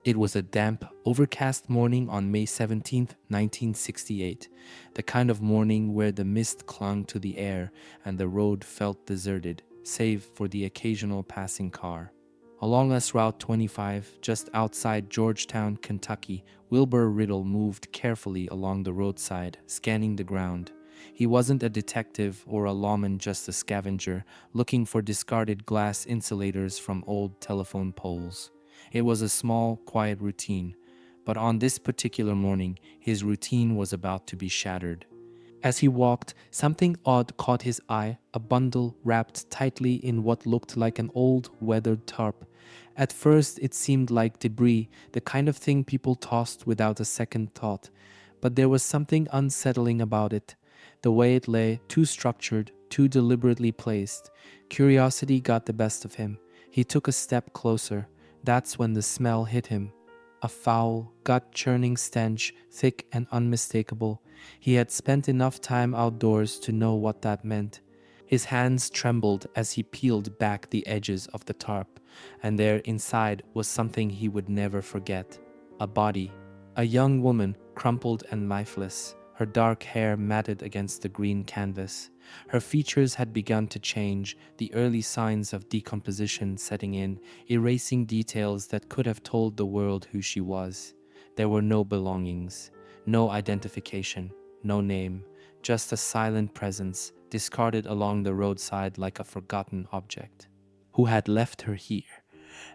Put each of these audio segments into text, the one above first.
It was a damp, overcast morning on May 17th, 1968, the kind of morning where the mist clung to the air and the road felt deserted, save for the occasional passing car. Along us Route 25, just outside Georgetown, Kentucky, Wilbur Riddle moved carefully along the roadside, scanning the ground. He wasn't a detective or a lawman, just a scavenger, looking for discarded glass insulators from old telephone poles. It was a small, quiet routine, but on this particular morning, his routine was about to be shattered. As he walked, something odd caught his eye, a bundle wrapped tightly in what looked like an old, weathered tarp. At first, it seemed like debris, the kind of thing people tossed without a second thought. But there was something unsettling about it. The way it lay, too structured, too deliberately placed. Curiosity got the best of him. He took a step closer. That's when the smell hit him. A foul, gut-churning stench, thick and unmistakable. He had spent enough time outdoors to know what that meant. His hands trembled as he peeled back the edges of the tarp, and there inside was something he would never forget. A body. A young woman, crumpled and lifeless, her dark hair matted against the green canvas. Her features had begun to change, the early signs of decomposition setting in, erasing details that could have told the world who she was. There were no belongings, no identification, no name, just a silent presence, discarded along the roadside like a forgotten object. Who had left her here?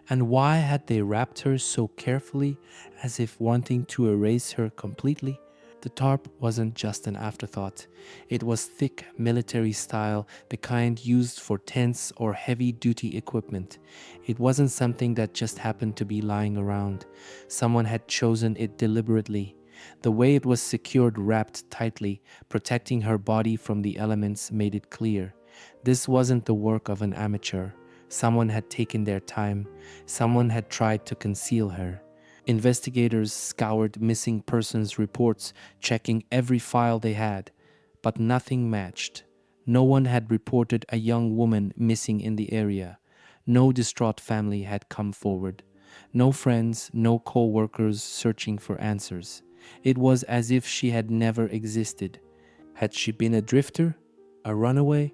And why had they wrapped her so carefully, as if wanting to erase her completely? The tarp wasn't just an afterthought. It was thick, military style, the kind used for tents or heavy-duty equipment. It wasn't something that just happened to be lying around. Someone had chosen it deliberately. The way it was secured, wrapped tightly, protecting her body from the elements, made it clear. This wasn't the work of an amateur. Someone had taken their time. Someone had tried to conceal her. Investigators scoured missing persons reports, checking every file they had, but nothing matched. No one had reported a young woman missing in the area. No distraught family had come forward. No friends, no co-workers searching for answers. It was as if she had never existed. Had she been a drifter? A runaway?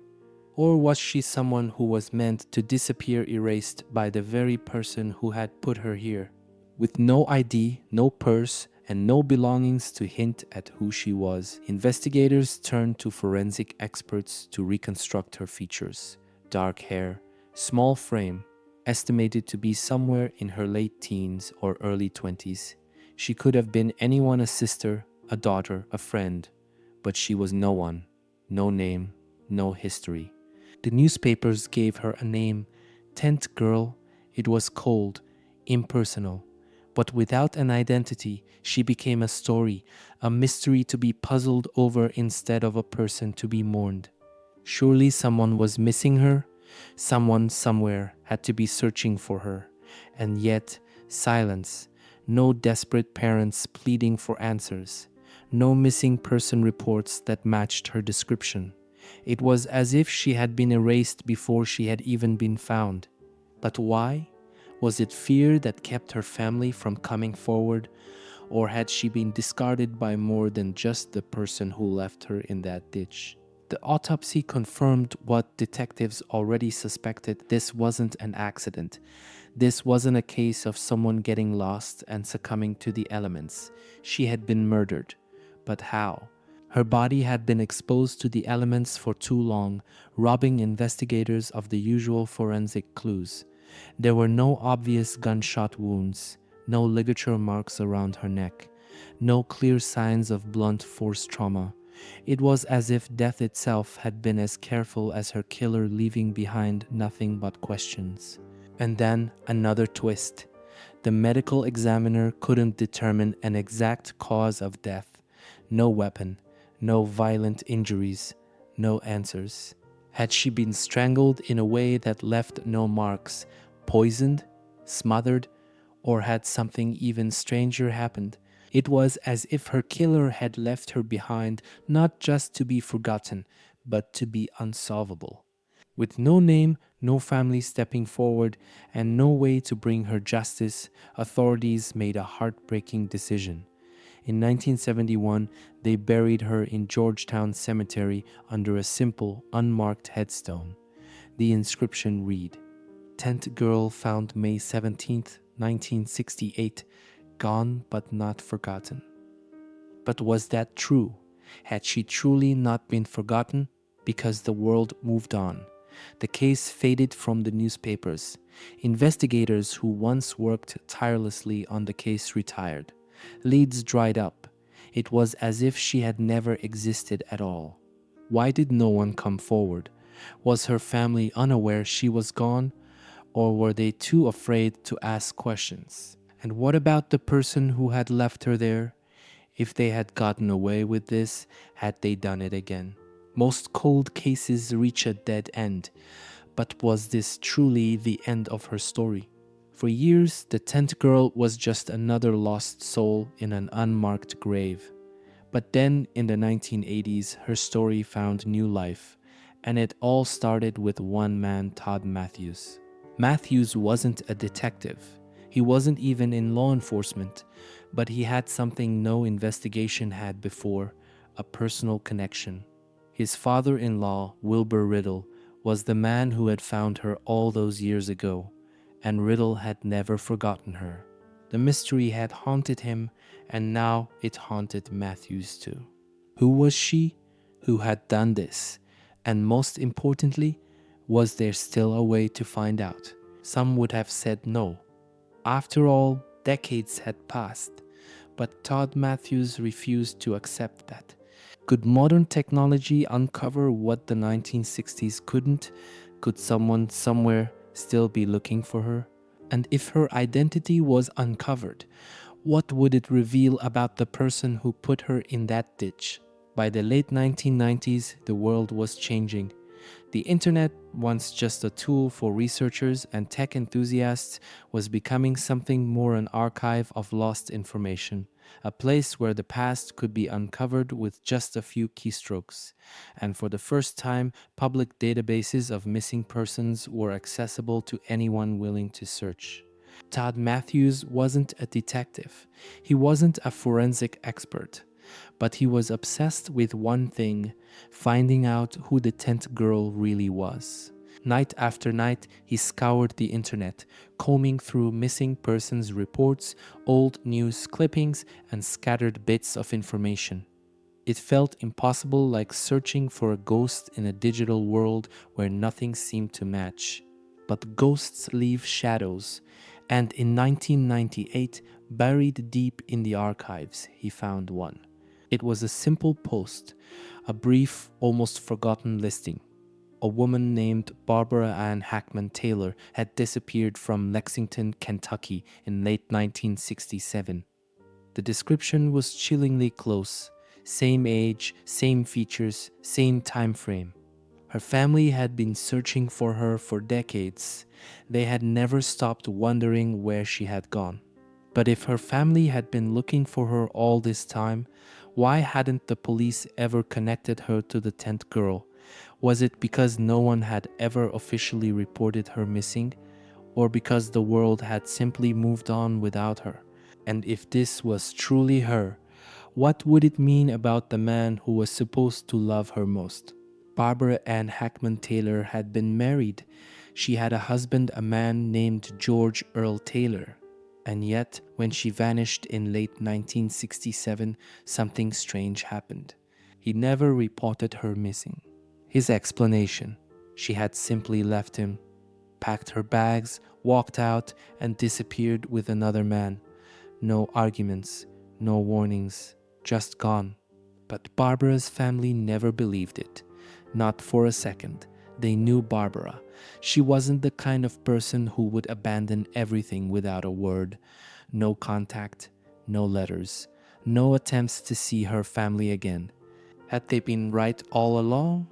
Or was she someone who was meant to disappear, erased by the very person who had put her here? With no ID, no purse, and no belongings to hint at who she was, investigators turned to forensic experts to reconstruct her features. Dark hair, small frame, estimated to be somewhere in her late teens or early 20s. She could have been anyone, a sister, a daughter, a friend, but she was no one, no name, no history. The newspapers gave her a name, Tent Girl. It was cold, impersonal. But without an identity, she became a story, a mystery to be puzzled over instead of a person to be mourned. Surely someone was missing her. Someone somewhere had to be searching for her. And yet, silence. No desperate parents pleading for answers. No missing person reports that matched her description. It was as if she had been erased before she had even been found. But why? Was it fear that kept her family from coming forward? Or had she been discarded by more than just the person who left her in that ditch? The autopsy confirmed what detectives already suspected. This wasn't an accident. This wasn't a case of someone getting lost and succumbing to the elements. She had been murdered. But how? Her body had been exposed to the elements for too long, robbing investigators of the usual forensic clues. There were no obvious gunshot wounds, no ligature marks around her neck, no clear signs of blunt force trauma. It was as if death itself had been as careful as her killer, leaving behind nothing but questions. And then another twist. The medical examiner couldn't determine an exact cause of death. No weapon, no violent injuries, no answers. Had she been strangled in a way that left no marks, poisoned, smothered, or had something even stranger happened? It was as if her killer had left her behind, not just to be forgotten, but to be unsolvable. With no name, no family stepping forward, and no way to bring her justice, authorities made a heartbreaking decision. In 1971, they buried her in Georgetown Cemetery under a simple, unmarked headstone. The inscription read, "10th girl found May 17th, 1968, gone but not forgotten." But was that true? Had she truly not been forgotten? Because the world moved on. The case faded from the newspapers. Investigators who once worked tirelessly on the case retired. Leads dried up. It was as if she had never existed at all. Why did no one come forward? Was her family unaware she was gone, or were they too afraid to ask questions? And what about the person who had left her there? If they had gotten away with this, had they done it again? Most cold cases reach a dead end, but was this truly the end of her story? For years, the 10th girl was just another lost soul in an unmarked grave. But then, in the 1980s, her story found new life, and it all started with one man, Todd Matthews. Matthews wasn't a detective. He wasn't even in law enforcement, but he had something no investigation had before, a personal connection. His father-in-law, Wilbur Riddle, was the man who had found her all those years ago, and Riddle had never forgotten her. The mystery had haunted him, and now it haunted Matthews too. Who was she? Who had done this? And most importantly, was there still a way to find out? Some would have said no. After all, decades had passed, but Todd Matthews refused to accept that. Could modern technology uncover what the 1960s couldn't? Could someone somewhere still be looking for her? And if her identity was uncovered, what would it reveal about the person who put her in that ditch? By the late 1990s, the world was changing. The internet, once just a tool for researchers and tech enthusiasts, was becoming something more, an archive of lost information, a place where the past could be uncovered with just a few keystrokes. And for the first time, public databases of missing persons were accessible to anyone willing to search. Todd Matthews wasn't a detective. He wasn't a forensic expert. But he was obsessed with one thing, finding out who the 10th girl really was. Night after night, he scoured the internet, combing through missing persons reports, old news clippings, and scattered bits of information. It felt impossible, like searching for a ghost in a digital world where nothing seemed to match. But ghosts leave shadows, and in 1998, buried deep in the archives, he found one. It was a simple post, a brief, almost forgotten listing. A woman named Barbara Ann Hackman Taylor had disappeared from Lexington, Kentucky in late 1967. The description was chillingly close. Same age, same features, same time frame. Her family had been searching for her for decades. They had never stopped wondering where she had gone. But if her family had been looking for her all this time, why hadn't the police ever connected her to the 10th girl? Was it because no one had ever officially reported her missing, or because the world had simply moved on without her? And if this was truly her, what would it mean about the man who was supposed to love her most? Barbara Ann Hackman Taylor had been married. She had a husband, a man named George Earl Taylor. And yet, when she vanished in late 1967, something strange happened. He never reported her missing. His explanation: she had simply left him, packed her bags, walked out, and disappeared with another man. No arguments, no warnings, just gone. But Barbara's family never believed it. Not for a second. They knew Barbara. She wasn't the kind of person who would abandon everything without a word. No contact, no letters, no attempts to see her family again. Had they been right all along?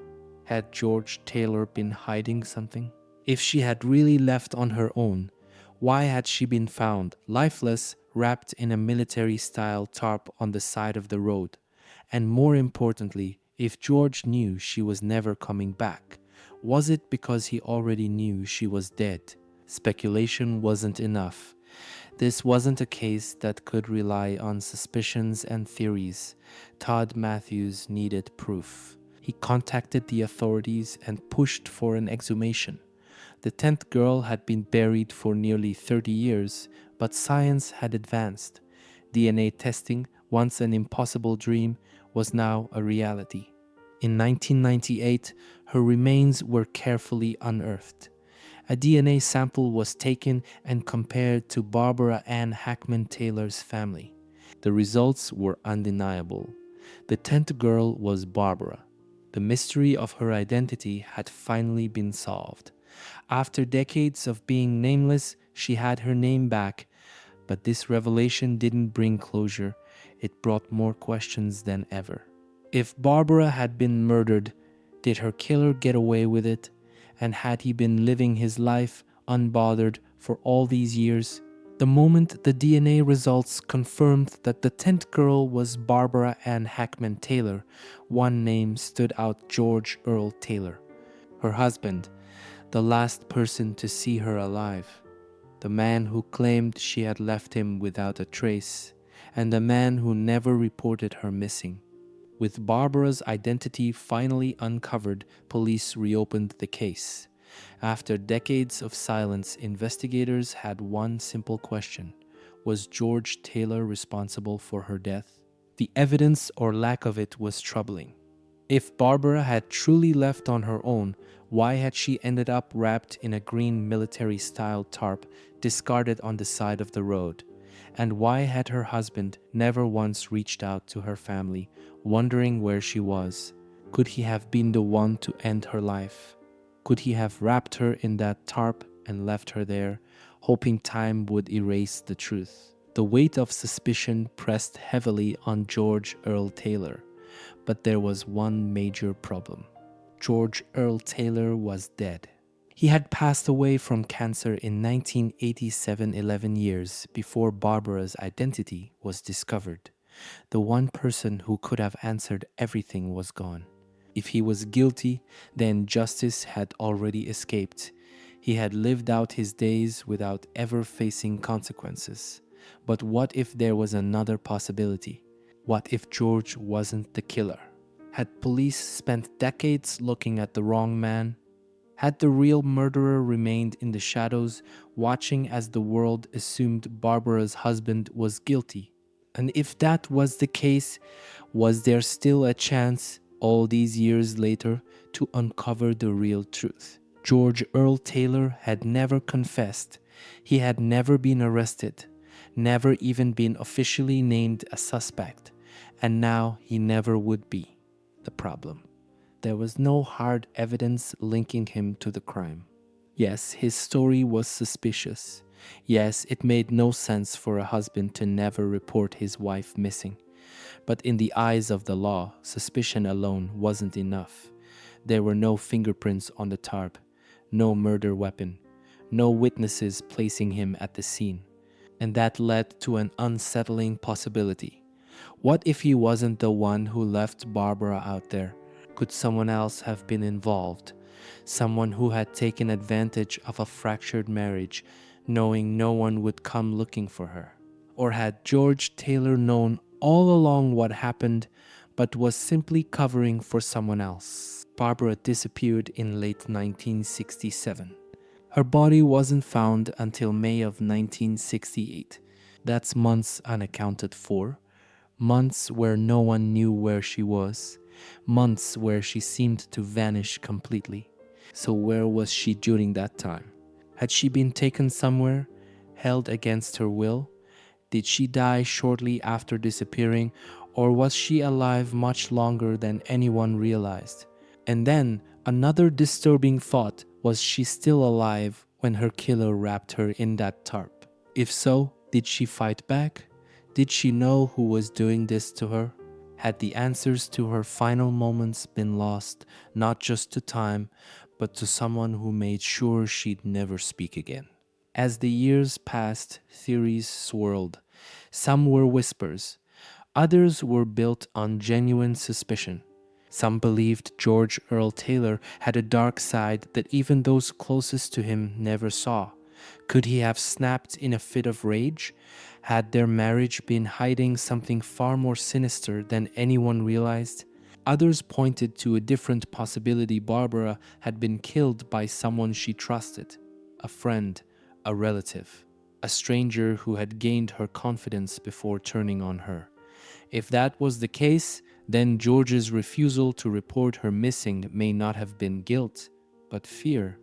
Had George Taylor been hiding something? If she had really left on her own, why had she been found, lifeless, wrapped in a military-style tarp on the side of the road? And more importantly, if George knew she was never coming back, Was it because he already knew she was dead? Speculation wasn't enough. This wasn't a case that could rely on suspicions and theories. Todd Matthews needed proof. He contacted the authorities and pushed for an exhumation. The 10th girl had been buried for nearly 30 years, but science had advanced. DNA testing, once an impossible dream, was now a reality. In 1998, her remains were carefully unearthed. A DNA sample was taken and compared to Barbara Ann Hackman Taylor's family. The results were undeniable. The 10th girl was Barbara. The mystery of her identity had finally been solved. After decades of being nameless, she had her name back, but this revelation didn't bring closure. It brought more questions than ever. If Barbara had been murdered, did her killer get away with it? And had he been living his life unbothered for all these years? The moment the DNA results confirmed that the 10th girl was Barbara Ann Hackman Taylor, one name stood out: George Earl Taylor. Her husband, the last person to see her alive, the man who claimed she had left him without a trace, and the man who never reported her missing. With Barbara's identity finally uncovered, police reopened the case. After decades of silence, investigators had one simple question: was George Taylor responsible for her death? The evidence or lack of it was troubling. If Barbara had truly left on her own, why had she ended up wrapped in a green military-style tarp discarded on the side of the road? And why had her husband never once reached out to her family, wondering where she was? Could he have been the one to end her life? Could he have wrapped her in that tarp and left her there, hoping time would erase the truth? The weight of suspicion pressed heavily on George Earl Taylor. But there was one major problem. George Earl Taylor was dead. He had passed away from cancer in 1987, 11 years before Barbara's identity was discovered. The one person who could have answered everything was gone. If he was guilty, then justice had already escaped. He had lived out his days without ever facing consequences. But what if there was another possibility? What if George wasn't the killer? Had police spent decades looking at the wrong man? Had the real murderer remained in the shadows, watching as the world assumed Barbara's husband was guilty? And if that was the case, was there still a chance, all these years later, to uncover the real truth? George Earl Taylor had never confessed. He had never been arrested, never even been officially named a suspect, and now he never would be. The problem: there was no hard evidence linking him to the crime. Yes, his story was suspicious. Yes, it made no sense for a husband to never report his wife missing. But in the eyes of the law, suspicion alone wasn't enough. There were no fingerprints on the tarp, no murder weapon, no witnesses placing him at the scene. And that led to an unsettling possibility. What if he wasn't the one who left Barbara out there? Could someone else have been involved? Someone who had taken advantage of a fractured marriage, knowing no one would come looking for her? Or had George Taylor known all along what happened, but was simply covering for someone else? Barbara disappeared in late 1967. Her body wasn't found until May of 1968. That's months unaccounted for. Months where no one knew where she was. Months where she seemed to vanish completely. So where was she during that time? Had she been taken somewhere, held against her will? Did she die shortly after disappearing, or was she alive much longer than anyone realized? And then, another disturbing thought: was she still alive when her killer wrapped her in that tarp? If so, did she fight back? Did she know who was doing this to her? Had the answers to her final moments been lost, not just to time, but to someone who made sure she'd never speak again? As the years passed, theories swirled. Some were whispers, others were built on genuine suspicion. Some believed George Earl Taylor had a dark side that even those closest to him never saw. Could he have snapped in a fit of rage? Had their marriage been hiding something far more sinister than anyone realized? Others pointed to a different possibility. Barbara had been killed by someone she trusted, a friend, a relative, a stranger who had gained her confidence before turning on her. If that was the case, then George's refusal to report her missing may not have been guilt, but fear.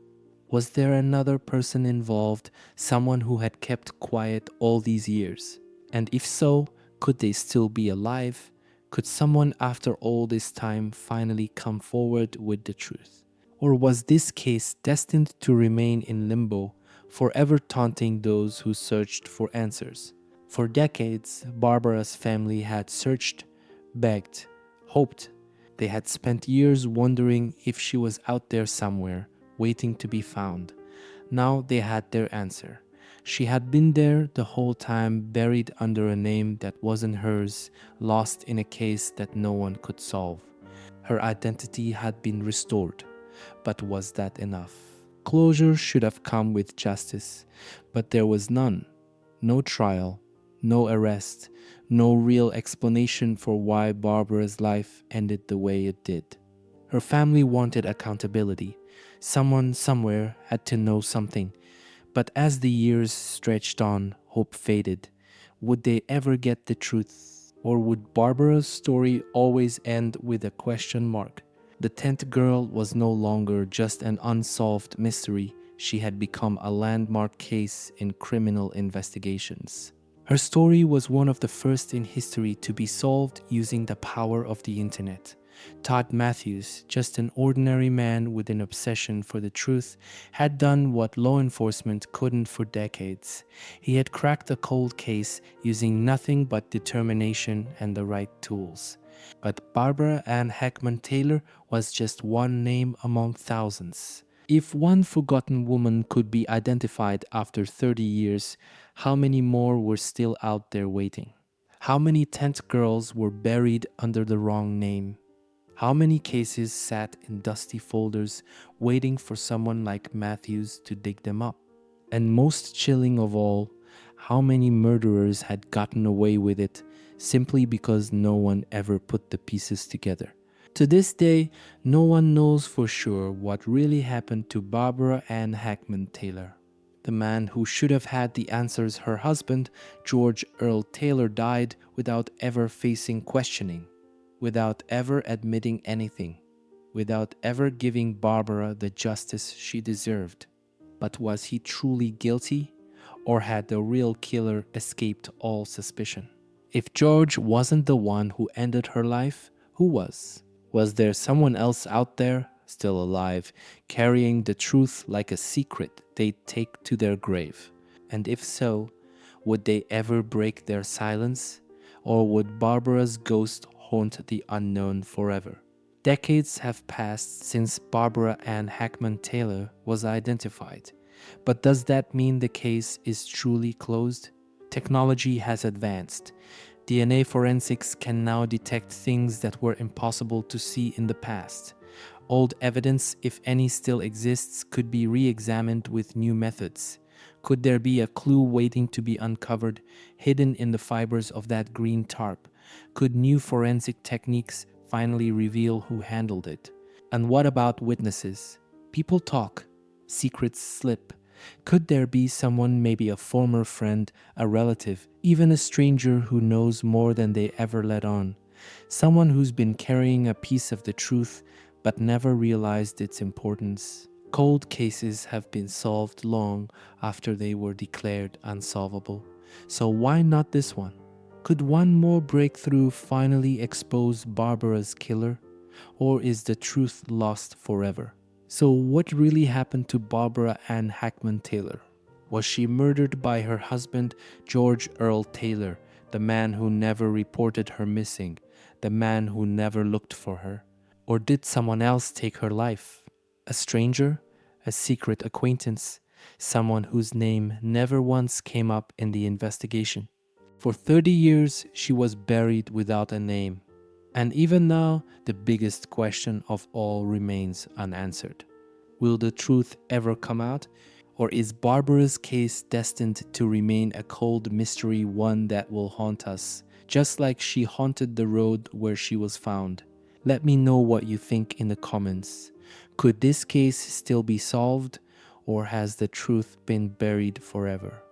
Was there another person involved, someone who had kept quiet all these years? And if so, could they still be alive? Could someone after all this time finally come forward with the truth? Or was this case destined to remain in limbo, forever taunting those who searched for answers? For decades, Barbara's family had searched, begged, hoped. They had spent years wondering if she was out there somewhere, waiting to be found. Now they had their answer. She had been there the whole time, buried under a name that wasn't hers, lost in a case that no one could solve. Her identity had been restored. But was that enough? Closure should have come with justice, but there was none. No trial, no arrest, no real explanation for why Barbara's life ended the way it did. Her family wanted accountability. Someone somewhere had to know something. But as the years stretched on, hope faded. Would they ever get the truth? Or would Barbara's story always end with a question mark? The 10th girl was no longer just an unsolved mystery. She had become a landmark case in criminal investigations. Her story was one of the first in history to be solved using the power of the internet. Todd Matthews, just an ordinary man with an obsession for the truth, had done what law enforcement couldn't for decades. He had cracked a cold case using nothing but determination and the right tools. But Barbara Ann Hackman Taylor was just one name among thousands. If one forgotten woman could be identified after 30 years, how many more were still out there waiting? How many 10th girls were buried under the wrong name? How many cases sat in dusty folders waiting for someone like Matthews to dig them up? And most chilling of all, how many murderers had gotten away with it simply because no one ever put the pieces together? To this day, no one knows for sure what really happened to Barbara Ann Hackman Taylor. The man who should have had the answers. Her husband, George Earl Taylor, died without ever facing questioning, without ever admitting anything, without ever giving Barbara the justice she deserved. But was he truly guilty, or had the real killer escaped all suspicion? If George wasn't the one who ended her life, who was? Was there someone else out there, still alive, carrying the truth like a secret they'd take to their grave? And if so, would they ever break their silence? Or would Barbara's ghost haunt the unknown forever? Decades have passed since Barbara Ann Hackman Taylor was identified. But does that mean the case is truly closed? Technology has advanced. DNA forensics can now detect things that were impossible to see in the past. Old evidence, if any still exists, could be re-examined with new methods. Could there be a clue waiting to be uncovered, hidden in the fibers of that green tarp? Could new forensic techniques finally reveal who handled it? And what about witnesses? People talk, secrets slip. Could there be someone, maybe a former friend, a relative, even a stranger who knows more than they ever let on? Someone who's been carrying a piece of the truth but never realized its importance. Cold cases have been solved long after they were declared unsolvable. So why not this one? Could one more breakthrough finally expose Barbara's killer? Or is the truth lost forever? So what really happened to Barbara Ann Hackman Taylor? Was she murdered by her husband, George Earl Taylor, the man who never reported her missing, the man who never looked for her? Or did someone else take her life? A stranger? A secret acquaintance? Someone whose name never once came up in the investigation? For 30 years, she was buried without a name. And even now, the biggest question of all remains unanswered. Will the truth ever come out? Or is Barbara's case destined to remain a cold mystery, one that will haunt us, just like she haunted the road where she was found? Let me know what you think in the comments. Could this case still be solved, or has the truth been buried forever?